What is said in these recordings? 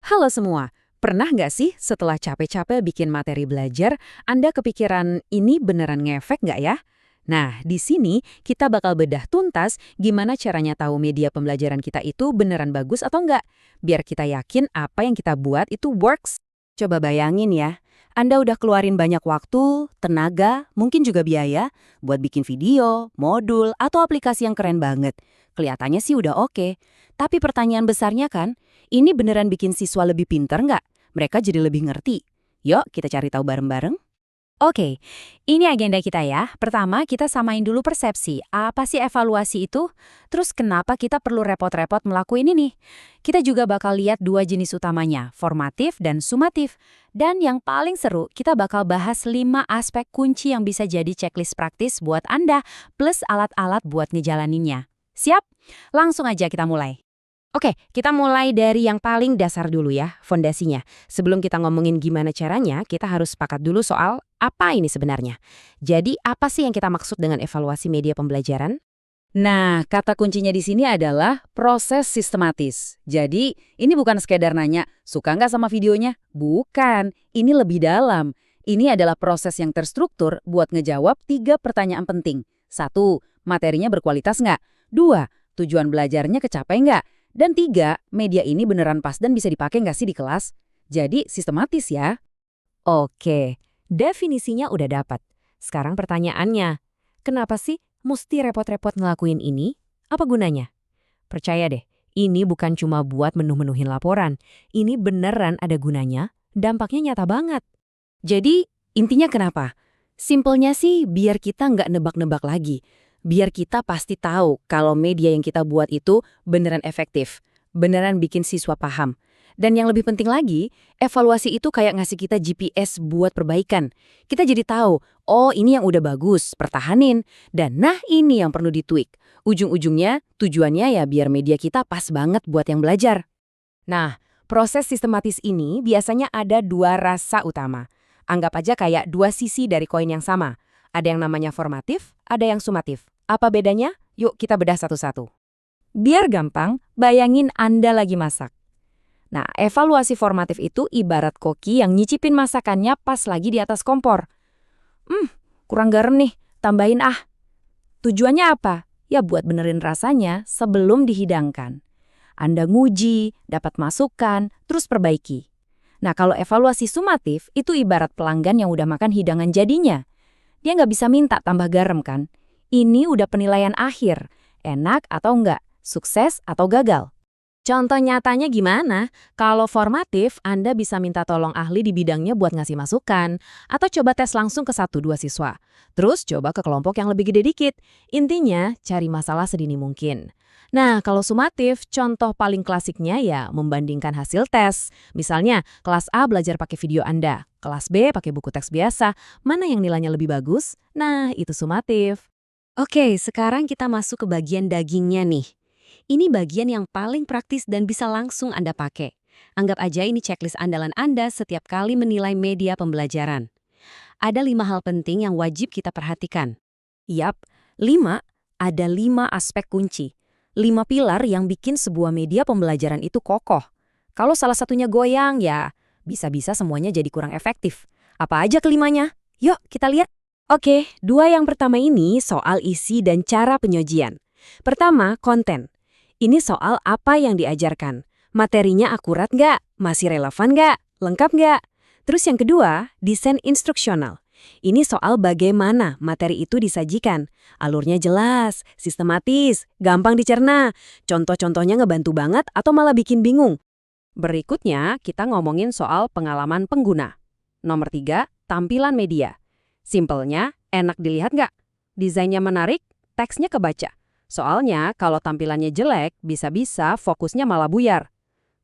Halo semua, pernah nggak sih setelah capek-capek bikin materi belajar, Anda kepikiran ini beneran ngefek nggak ya? Nah, di sini kita bakal bedah tuntas gimana caranya tahu media pembelajaran kita itu beneran bagus atau nggak, biar kita yakin apa yang kita buat itu works. Coba bayangin ya, Anda udah keluarin banyak waktu, tenaga, mungkin juga biaya buat bikin video, modul, atau aplikasi yang keren banget. Kelihatannya sih udah oke. Tapi pertanyaan besarnya kan, ini beneran bikin siswa lebih pinter nggak? Mereka jadi lebih ngerti. Yuk kita cari tahu bareng-bareng. Oke, ini agenda kita ya. Pertama, kita samain dulu persepsi. Apa sih evaluasi itu? Terus kenapa kita perlu repot-repot melakukan ini nih? Kita juga bakal lihat dua jenis utamanya, formatif dan sumatif. Dan yang paling seru, kita bakal bahas 5 aspek kunci yang bisa jadi checklist praktis buat Anda, plus alat-alat buat ngejalaninnya. Siap? Langsung aja kita mulai. Oke, kita mulai dari yang paling dasar dulu ya, fondasinya. Sebelum kita ngomongin gimana caranya, kita harus sepakat dulu soal apa ini sebenarnya. Jadi, apa sih yang kita maksud dengan evaluasi media pembelajaran? Nah, kata kuncinya di sini adalah proses sistematis. Jadi, ini bukan sekedar nanya, suka nggak sama videonya? Bukan, ini lebih dalam. Ini adalah proses yang terstruktur buat ngejawab 3 pertanyaan penting. 1, materinya berkualitas nggak? 2, tujuan belajarnya kecapai nggak? Dan 3, media ini beneran pas dan bisa dipakai nggak sih di kelas? Jadi, sistematis ya. Oke, definisinya udah dapat. Sekarang pertanyaannya, kenapa sih mesti repot-repot ngelakuin ini? Apa gunanya? Percaya deh, ini bukan cuma buat menuh-menuhin laporan. Ini beneran ada gunanya, dampaknya nyata banget. Jadi, intinya kenapa? Simpelnya sih biar kita nggak nebak-nebak lagi. Biar kita pasti tahu kalau media yang kita buat itu beneran efektif, beneran bikin siswa paham. Dan yang lebih penting lagi, evaluasi itu kayak ngasih kita GPS buat perbaikan. Kita jadi tahu, oh ini yang udah bagus, pertahanin. Dan nah ini yang perlu ditweak. Ujung-ujungnya, tujuannya ya biar media kita pas banget buat yang belajar. Nah, proses sistematis ini biasanya ada 2 rasa utama. Anggap aja kayak 2 sisi dari koin yang sama. Ada yang namanya formatif, ada yang sumatif. Apa bedanya? Yuk kita bedah satu-satu. Biar gampang, bayangin Anda lagi masak. Nah, evaluasi formatif itu ibarat koki yang nyicipin masakannya pas lagi di atas kompor. Kurang garam nih, tambahin ah. Tujuannya apa? Ya buat benerin rasanya sebelum dihidangkan. Anda nguji, dapat masukan, terus perbaiki. Nah, kalau evaluasi sumatif, itu ibarat pelanggan yang udah makan hidangan jadinya. Dia nggak bisa minta tambah garam kan? Ini udah penilaian akhir. Enak atau enggak? Sukses atau gagal? Contoh nyatanya gimana? Kalau formatif, Anda bisa minta tolong ahli di bidangnya buat ngasih masukan. Atau coba tes langsung ke 1-2 siswa. Terus coba ke kelompok yang lebih gede dikit. Intinya, cari masalah sedini mungkin. Nah, kalau sumatif, contoh paling klasiknya ya membandingkan hasil tes. Misalnya, kelas A belajar pakai video Anda, kelas B pakai buku teks biasa. Mana yang nilainya lebih bagus? Nah, itu sumatif. Oke, sekarang kita masuk ke bagian dagingnya nih. Ini bagian yang paling praktis dan bisa langsung Anda pakai. Anggap aja ini checklist andalan Anda setiap kali menilai media pembelajaran. Ada 5 hal penting yang wajib kita perhatikan. Yap, 5, ada 5 aspek kunci. 5 pilar yang bikin sebuah media pembelajaran itu kokoh. Kalau salah satunya goyang, ya bisa-bisa semuanya jadi kurang efektif. Apa aja kelimanya? Yuk kita lihat. Oke, 2 yang pertama ini soal isi dan cara penyajian. Pertama, konten. Ini soal apa yang diajarkan. Materinya akurat nggak? Masih relevan nggak? Lengkap nggak? Terus yang kedua, desain instruksional. Ini soal bagaimana materi itu disajikan. Alurnya jelas, sistematis, gampang dicerna. Contoh-contohnya ngebantu banget atau malah bikin bingung. Berikutnya, kita ngomongin soal pengalaman pengguna. Nomor 3, tampilan media. Simpelnya, enak dilihat nggak? Desainnya menarik, teksnya kebaca. Soalnya, kalau tampilannya jelek, bisa-bisa fokusnya malah buyar.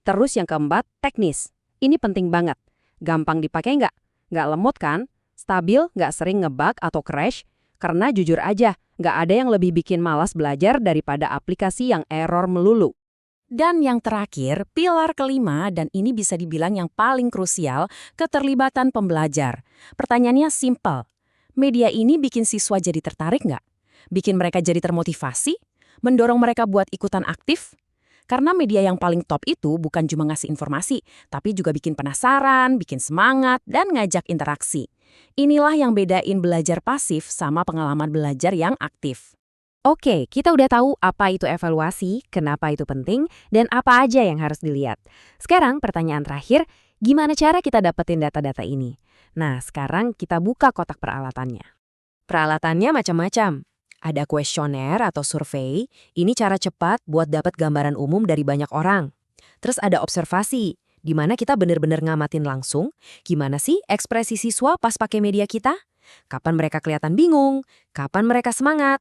Terus yang keempat, teknis. Ini penting banget. Gampang dipakai nggak? Nggak lemot kan? Stabil, nggak sering ngebug atau crash? Karena jujur aja, nggak ada yang lebih bikin malas belajar daripada aplikasi yang error melulu. Dan yang terakhir, pilar kelima, dan ini bisa dibilang yang paling krusial, keterlibatan pembelajar. Pertanyaannya simpel. Media ini bikin siswa jadi tertarik nggak? Bikin mereka jadi termotivasi? Mendorong mereka buat ikutan aktif? Karena media yang paling top itu bukan cuma ngasih informasi, tapi juga bikin penasaran, bikin semangat, dan ngajak interaksi. Inilah yang bedain belajar pasif sama pengalaman belajar yang aktif. Oke, kita udah tahu apa itu evaluasi, kenapa itu penting, dan apa aja yang harus dilihat. Sekarang pertanyaan terakhir, gimana cara kita dapetin data-data ini? Nah, sekarang kita buka kotak peralatannya. Peralatannya macam-macam. Ada kuesioner atau survei, ini cara cepat buat dapat gambaran umum dari banyak orang. Terus ada observasi, di mana kita benar-benar ngamatin langsung, gimana sih ekspresi siswa pas pakai media kita? Kapan mereka kelihatan bingung? Kapan mereka semangat?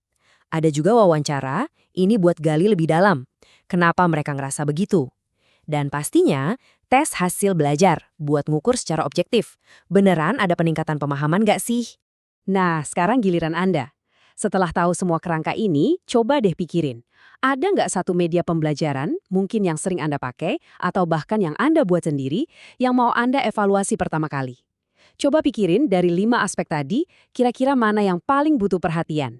Ada juga wawancara, ini buat gali lebih dalam. Kenapa mereka ngerasa begitu? Dan pastinya, tes hasil belajar buat ngukur secara objektif. Beneran ada peningkatan pemahaman nggak sih? Nah, sekarang giliran Anda. Setelah tahu semua kerangka ini, coba deh pikirin. Ada nggak satu media pembelajaran, mungkin yang sering Anda pakai, atau bahkan yang Anda buat sendiri, yang mau Anda evaluasi pertama kali? Coba pikirin dari 5 aspek tadi, kira-kira mana yang paling butuh perhatian.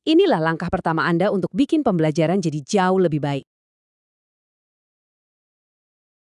Inilah langkah pertama Anda untuk bikin pembelajaran jadi jauh lebih baik.